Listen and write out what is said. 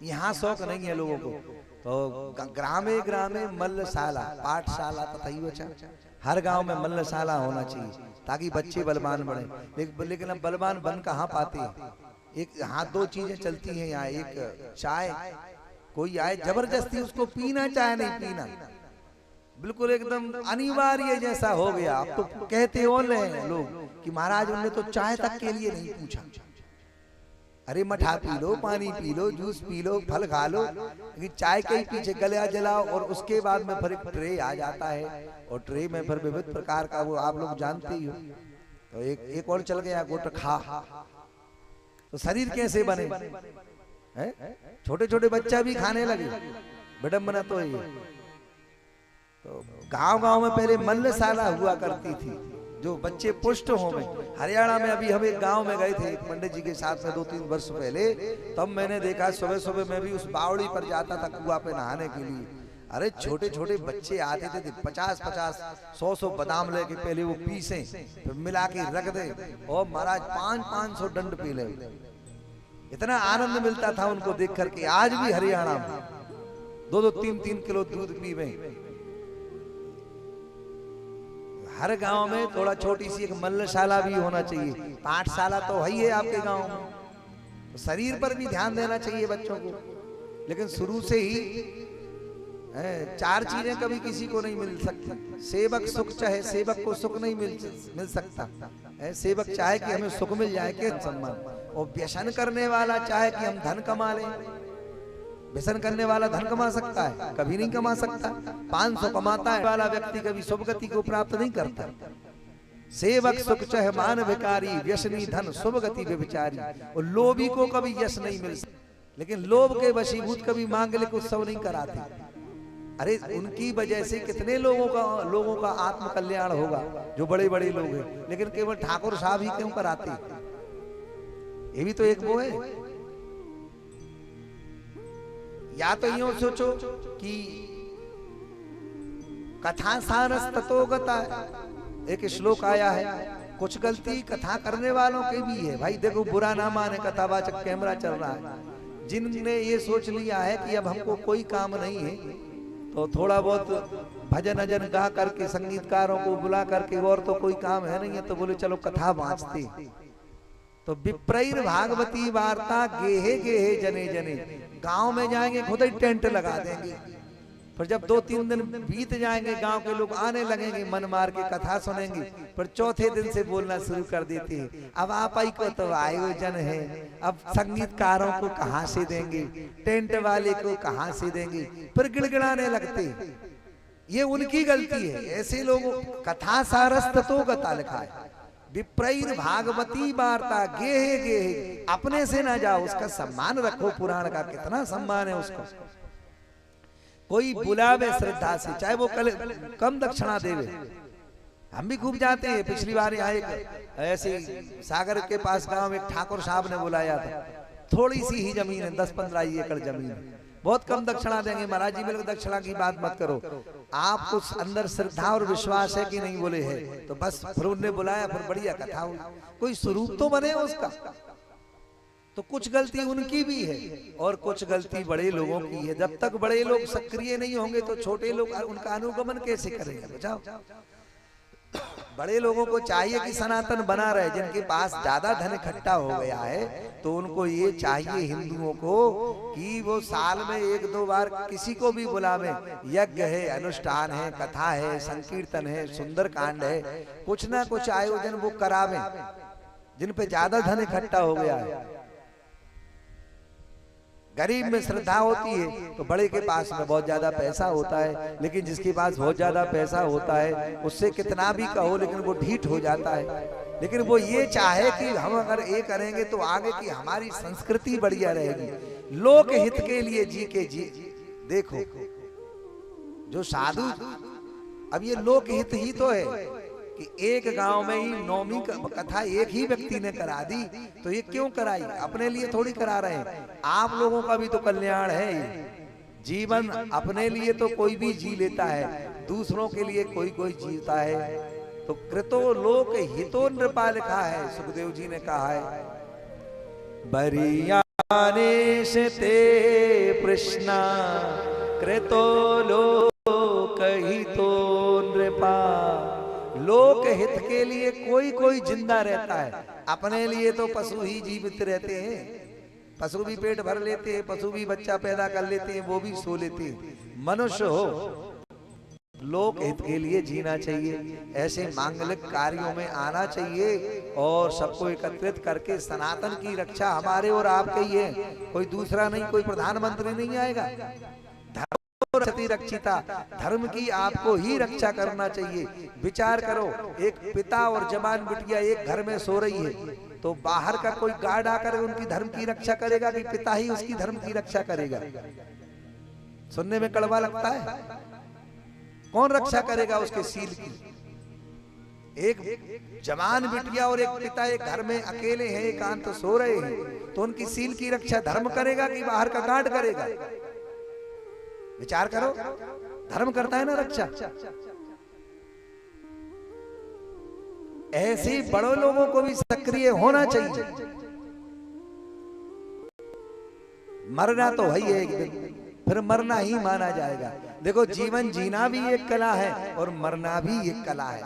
यहाँ शौक नहीं है लोगों को। तो ग्रामे ग्रामे मल्लशाला पाठशाला तथा बचा, हर गांव में मल्लशाला होना चाहिए ताकि बच्चे बलवान बने। लेकिन अब बलवान बन कहाँ पाते हैं। एक हाँ दो चीजें चलती हैं यहाँ, एक चाय, कोई आए जबरदस्ती उसको पीना, चाय नहीं पीना, बिल्कुल एकदम अनिवार्य जैसा हो गया। अब तो कहते हो लोग कि महाराज उन्होंने तो चाय तक के लिए नहीं पूछा। अरे मठा पी लो, पानी P low, juice P low, फल खा लो, लेकिन चाय के ही पीछे गला जलाओ। और उसके बाद में फिर एक ट्रे आ जाता है और ट्रे में फिर विविध प्रकार का, वो आप लोग जानते ही हो। तो एक और चल गया गुटखा। तो शरीर कैसे बने हैं? छोटे छोटे बच्चा भी खाने लगे, विडंबना तो है। तो गांव गांव में पहले मल्लशाला हुआ करती थी जो बच्चे पुष्ट हो गए। हरियाणा में अभी हम एक गांव में गए थे पंडित जी के साथ में 2-3 वर्ष पहले, तब मैंने देखा सुबह सुबह मैं भी उस बावड़ी पर जाता था कुआं पे नहाने के लिए। अरे छोटे छोटे बच्चे आते थे 50-50 100-100 बादाम लेके पहले वो पीसे, फिर मिला के रख दे और महाराज 500-500 डंड पी ले। इतना आनंद मिलता था उनको देख करके। आज भी हरियाणा में 2-2 3-3 किलो दूध पीवे। हर गांव में थोड़ा छोटी सी एक मल्लशाला भी होना चाहिए। पाठशाला तो है ही है आपके गांव में। तो शरीर पर भी ध्यान देना चाहिए बच्चों को, लेकिन शुरू से ही 4 चीजें कभी किसी को नहीं मिल सकती। सेवक सुख चाहे, सेवक को सुख नहीं मिल सकता। सेवक चाहे कि हमें सुख मिल जाए के सम्मान, और व्यसन करने वाला चाहे कि हम धन कमा लें। व्यसन करने वाला धन कमा सकता है? कभी नहीं कमा सकता। 500 कमाता है वाला व्यक्ति कभी शुभगति को प्राप्त नहीं करता। सेवक सुख चाहे मान भिकारी, व्यसनी धन शुभगति व्यभिचारी। और लोभी को कभी यश नहीं मिल सकता, लेकिन लोभ के वशीभूत कभी मांगलिक उत्सव नहीं कराते। अरे उनकी वजह से कितने लोगों का आत्म कल्याण होगा जो बड़े बड़े लोग हैं, लेकिन केवल ठाकुर साहब ही क्यों कराते? ये भी तो एक वो है। या तो यूं सोचो कि कथा सारस ततोगता, एक श्लोक आया है, कुछ गलती कथा करने वालों के भी है। भाई देखो, बुरा ना माने, कथावाचक कैमरा चल रहा है। जिनने ये सोच लिया है कि अब हमको कोई काम नहीं है, तो थोड़ा बहुत भजन अजन गा करके संगीतकारों को बुला करके, और तो कोई काम है नहीं है, तो बोले चलो कथा वाँचते। तो विप्रैर भागवती वार्ता गेहे गेहे जने जने। गांव में जाएंगे खुद ही टेंट लगा देंगे, फिर जब 2-3 दिन बीत जाएंगे गांव के लोग आने लगेंगे, मन मार के कथा सुनेंगे, पर चौथे दिन से बोलना शुरू कर देते हैं, अब आप ही को तो आयोजन है, अब संगीतकारों को कहां से देंगे, टेंट वाले को कहां से देंगे, फिर गिड़गिड़ाने लगते। ये उनकी गलती है। ऐसे लोगों, कथा सारस ततोगता लिखा है, विप्रैर भागवती वार्ता गेहे गेहे। अपने से ना जाओ, उसका सम्मान रखो। पुराण का कितना सम्मान है उसको। कोई बुलावे श्रद्धा से, चाहे वो कम दक्षिणा देवे। हम भी खूब जाते हैं। पिछली बार यहाँ एक ऐसे सागर के पास गांव एक ठाकुर साहब ने बुलाया था। थोड़ी सी ही जमीन है, 10-15 एकड़ जमीन, बहुत कम दक्षिणा देंगे। महाराज जी मेरे को दक्षिणा की बात मत करो, आपको अंदर श्रद्धा और विश्वास है कि नहीं? बोले है। तो बस फिर उन्होंने बुलाया, फिर बढ़िया कथा हुई। कोई स्वरूप तो बने उसका। तो कुछ गलती उनकी भी है और कुछ गलती बड़े लोगों की है। जब तक बड़े लोग सक्रिय नहीं होंगे तो छोटे लोग उनका अनुगमन कैसे करेंगे? बताओ। बड़े लोगों को चाहिए कि सनातन बना रहे। जिनके पास ज्यादा धन इकट्ठा हो गया है तो उनको ये चाहिए हिंदुओं को कि वो साल में 1-2 बार किसी को भी बुलावे। यज्ञ है, अनुष्ठान है, कथा है, संकीर्तन है, सुंदरकांड है, कुछ ना कुछ आयोजन वो करावे। जिन पे ज्यादा धन इकट्ठा हो गया है, गरीब में श्रद्धा होती है तो बड़े के पास में बहुत ज्यादा पैसा होता है, लेकिन जिसके पास बहुत ज्यादा पैसा होता है उससे कितना भी कहो लेकिन वो ढीठ हो जाता है। लेकिन वो ये चाहे कि हम अगर ये करेंगे तो आगे की हमारी संस्कृति बढ़िया रहेगी, लोक हित के लिए जी। देखो जो साधु, अब ये लोक हित ही तो है कि एक गांव में ही 9वीं कथा एक ही व्यक्ति ने करा दी, तो ये क्यों कराई? अपने लिए थोड़ी करा रहे हैं, आप लोगों का भी तो कल्याण है। जीवन अपने लिए तो कोई भी जी लेता है, दूसरों के लिए कोई कोई जीता है। तो कृतो लोक हितो नृपा लिखा है, सुखदेव जी ने कहा है। बरिया प्राणेश ते कृष्णा कृतो लोक हितो नृपा। लोक हित के लिए कोई कोई जिंदा रहता है, अपने लिए तो पशु ही जीवित रहते हैं। पशु भी पेट भर लेते हैं, पशु भी बच्चा पैदा कर लेते हैं, वो भी सो लेते हैं। मनुष्य हो, लोक हित के लिए जीना चाहिए, ऐसे मांगलिक कार्यों में आना चाहिए और सबको एकत्रित करके सनातन की रक्षा हमारे और आपके ही है, कोई दूसरा नहीं, कोई प्रधानमंत्री नहीं आएगा। धर्म रक्षिता, धर्म की आपको ही रक्षा करना चाहिए। विचार करो, एक पिता और जवान बिटिया एक घर में सो रही है, तो बाहर का कोई गार्ड आकर उनकी धर्म की रक्षा करेगा कि पिता ही उसकी धर्म की रक्षा करेगा? सुनने में कड़वा लगता है। कौन रक्षा करेगा उसके सील की? एक जवान बिटिया और एक पिता एक घर में अकेले हैं, एकांत सो रहे हैं, तो उनकी सील की रक्षा धर्म करेगा कि बाहर का गार्ड करेगा? विचार करो, धर्म करता है ना रक्षा। ऐसे बड़े लोगों को भी सक्रिय होना चाहिए। मरना तो है ही एक दिन, फिर मरना ही माना जाएगा। देखो, जीवन जीना भी एक कला है और मरना भी एक कला है।